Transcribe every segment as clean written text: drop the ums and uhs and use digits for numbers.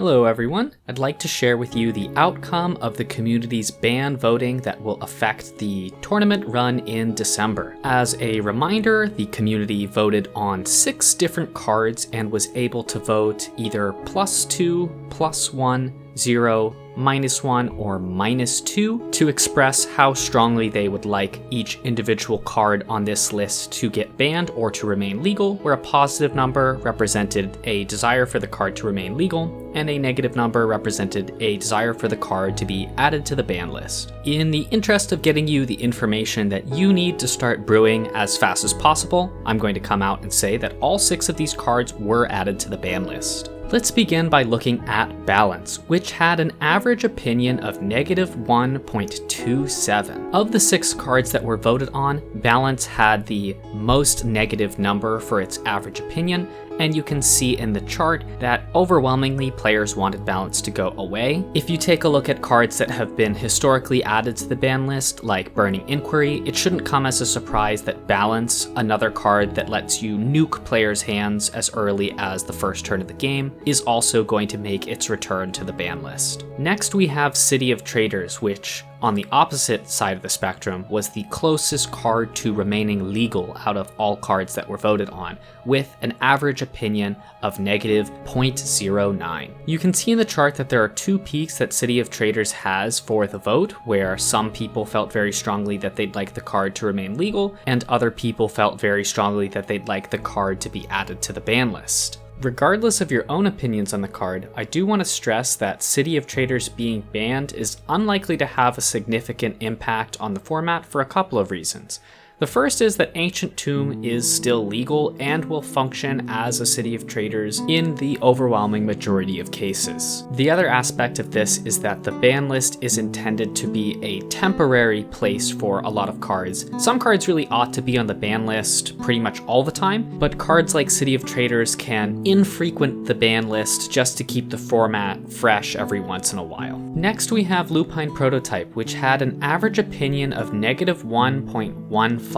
Hello everyone, I'd like to share with you the outcome of the community's ban voting that will affect the tournament run in December. As a reminder, the community voted on 6 different cards and was able to vote either +2, +1, 0, -1, or -2 to express how strongly they would like each individual card on this list to get banned or to remain legal, where a positive number represented a desire for the card to remain legal, and a negative number represented a desire for the card to be added to the ban list. In the interest of getting you the information that you need to start brewing as fast as possible, I'm going to come out and say that all 6 of these cards were added to the ban list. Let's begin by looking at Balance, which had an average opinion of -1.27. Of the 6 cards that were voted on, Balance had the most negative number for its average opinion, and you can see in the chart that overwhelmingly players wanted Balance to go away. If you take a look at cards that have been historically added to the ban list, like Burning Inquiry, it shouldn't come as a surprise that Balance, another card that lets you nuke players' hands as early as the first turn of the game, is also going to make its return to the ban list. Next we have City of Traders, which, on the opposite side of the spectrum, was the closest card to remaining legal out of all cards that were voted on, with an average opinion of -0.09. You can see in the chart that there are 2 peaks that City of Traders has for the vote, where some people felt very strongly that they'd like the card to remain legal, and other people felt very strongly that they'd like the card to be added to the ban list. Regardless of your own opinions on the card, I do want to stress that City of Traders being banned is unlikely to have a significant impact on the format for a couple of reasons. The first is that Ancient Tomb is still legal and will function as a City of Traders in the overwhelming majority of cases. The other aspect of this is that the ban list is intended to be a temporary place for a lot of cards. Some cards really ought to be on the ban list pretty much all the time, but cards like City of Traders can infrequent the ban list just to keep the format fresh every once in a while. Next we have Lupine Prototype, which had an average opinion of -1.15.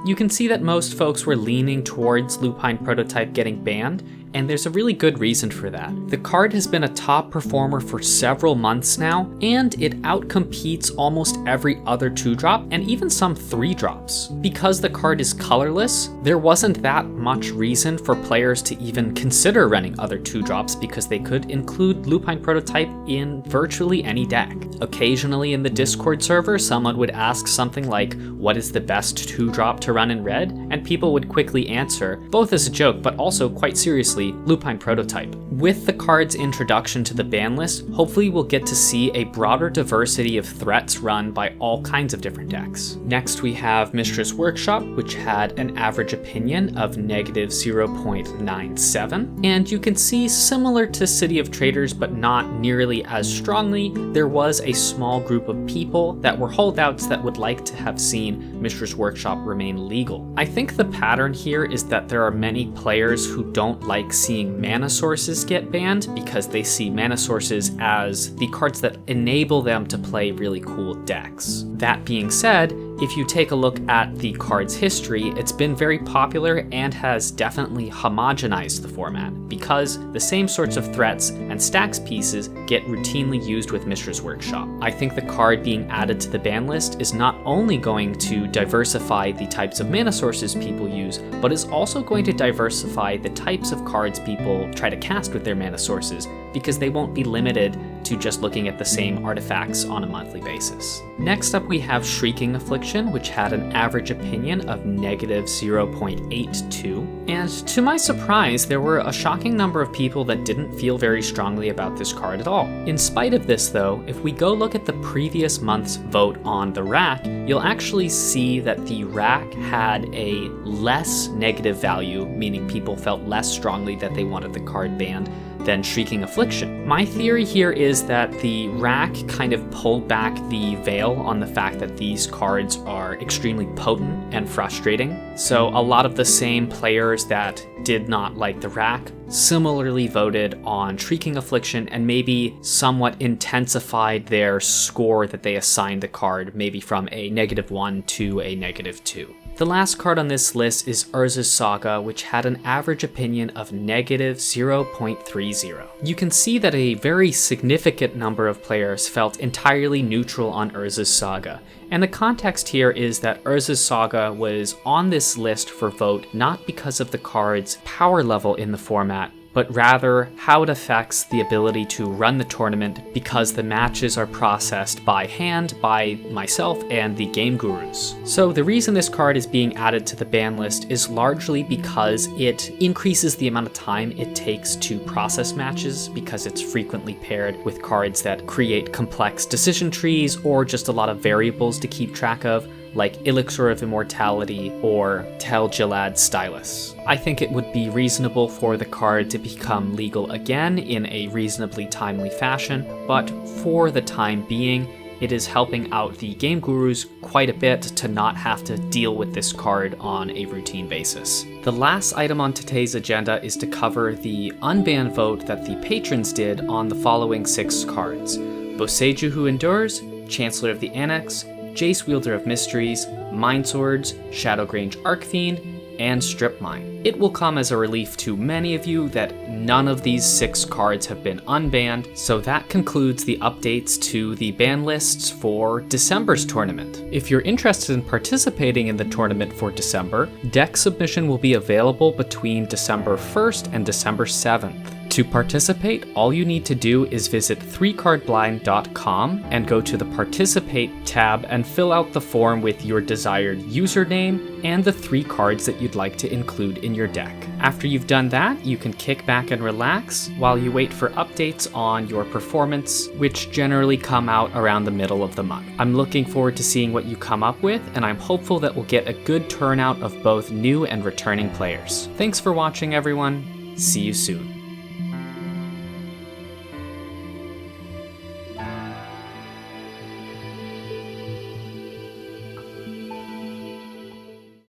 You can see that most folks were leaning towards Lupine Prototype getting banned, and there's a really good reason for that. The card has been a top performer for several months now, and it outcompetes almost every other 2-drop and even some 3-drops. Because the card is colorless, there wasn't that much reason for players to even consider running other 2-drops because they could include Lupine Prototype in virtually any deck. Occasionally in the Discord server, someone would ask something like, what is the best 2-drop to run in red? And people would quickly answer, both as a joke but also quite seriously, Lupine Prototype. With the card's introduction to the ban list, hopefully we'll get to see a broader diversity of threats run by all kinds of different decks. Next we have Mishra's Workshop, which had an average opinion of -0.97. And you can see, similar to City of Traders but not nearly as strongly, there was a small group of people that were holdouts that would like to have seen Mishra's Workshop remain legal. I think the pattern here is that there are many players who don't like seeing mana sources get banned because they see mana sources as the cards that enable them to play really cool decks. That being said, if you take a look at the card's history, it's been very popular and has definitely homogenized the format because the same sorts of threats and stacks pieces get routinely used with Mishra's Workshop. I think the card being added to the ban list is not only going to diversify the types of mana sources people use, but is also going to diversify the types of cards people try to cast with their mana sources, because they won't be limited to just looking at the same artifacts on a monthly basis. Next up we have Shrieking Affliction, which had an average opinion of -0.82. And to my surprise, there were a shocking number of people that didn't feel very strongly about this card at all. In spite of this though, if we go look at the previous month's vote on the rack, you'll actually see that the rack had a less negative value, meaning people felt less strongly that they wanted the card banned, than Shrieking Affliction. My theory here is that the rack kind of pulled back the veil on the fact that these cards are extremely potent and frustrating. So a lot of the same players that did not like the rack similarly voted on Shrieking Affliction and maybe somewhat intensified their score that they assigned the card, maybe from a -1 to a -2. The last card on this list is Urza's Saga, which had an average opinion of negative 0.30. You can see that a very significant number of players felt entirely neutral on Urza's Saga, and the context here is that Urza's Saga was on this list for vote not because of the card's power level in the format, but rather how it affects the ability to run the tournament because the matches are processed by hand by myself and the Game Gurus. So the reason this card is being added to the ban list is largely because it increases the amount of time it takes to process matches because it's frequently paired with cards that create complex decision trees or just a lot of variables to keep track of, like Elixir of Immortality or Tel Jalad Stylus. I think it would be reasonable for the card to become legal again in a reasonably timely fashion, but for the time being, it is helping out the Game Gurus quite a bit to not have to deal with this card on a routine basis. The last item on today's agenda is to cover the unban vote that the patrons did on the following 6 cards: Boseiju Who Endures, Chancellor of the Annex, Jace Wielder of Mysteries, Mind Swords, Shadowgrange Arcfiend, and Strip Mine. It will come as a relief to many of you that none of these 6 cards have been unbanned, so that concludes the updates to the ban lists for December's tournament. If you're interested in participating in the tournament for December, deck submission will be available between December 1st and December 7th. To participate, all you need to do is visit 3cardblind.com and go to the Participate tab and fill out the form with your desired username and the 3 cards that you'd like to include in your deck. After you've done that, you can kick back and relax while you wait for updates on your performance, which generally come out around the middle of the month. I'm looking forward to seeing what you come up with, and I'm hopeful that we'll get a good turnout of both new and returning players. Thanks for watching, everyone. See you soon.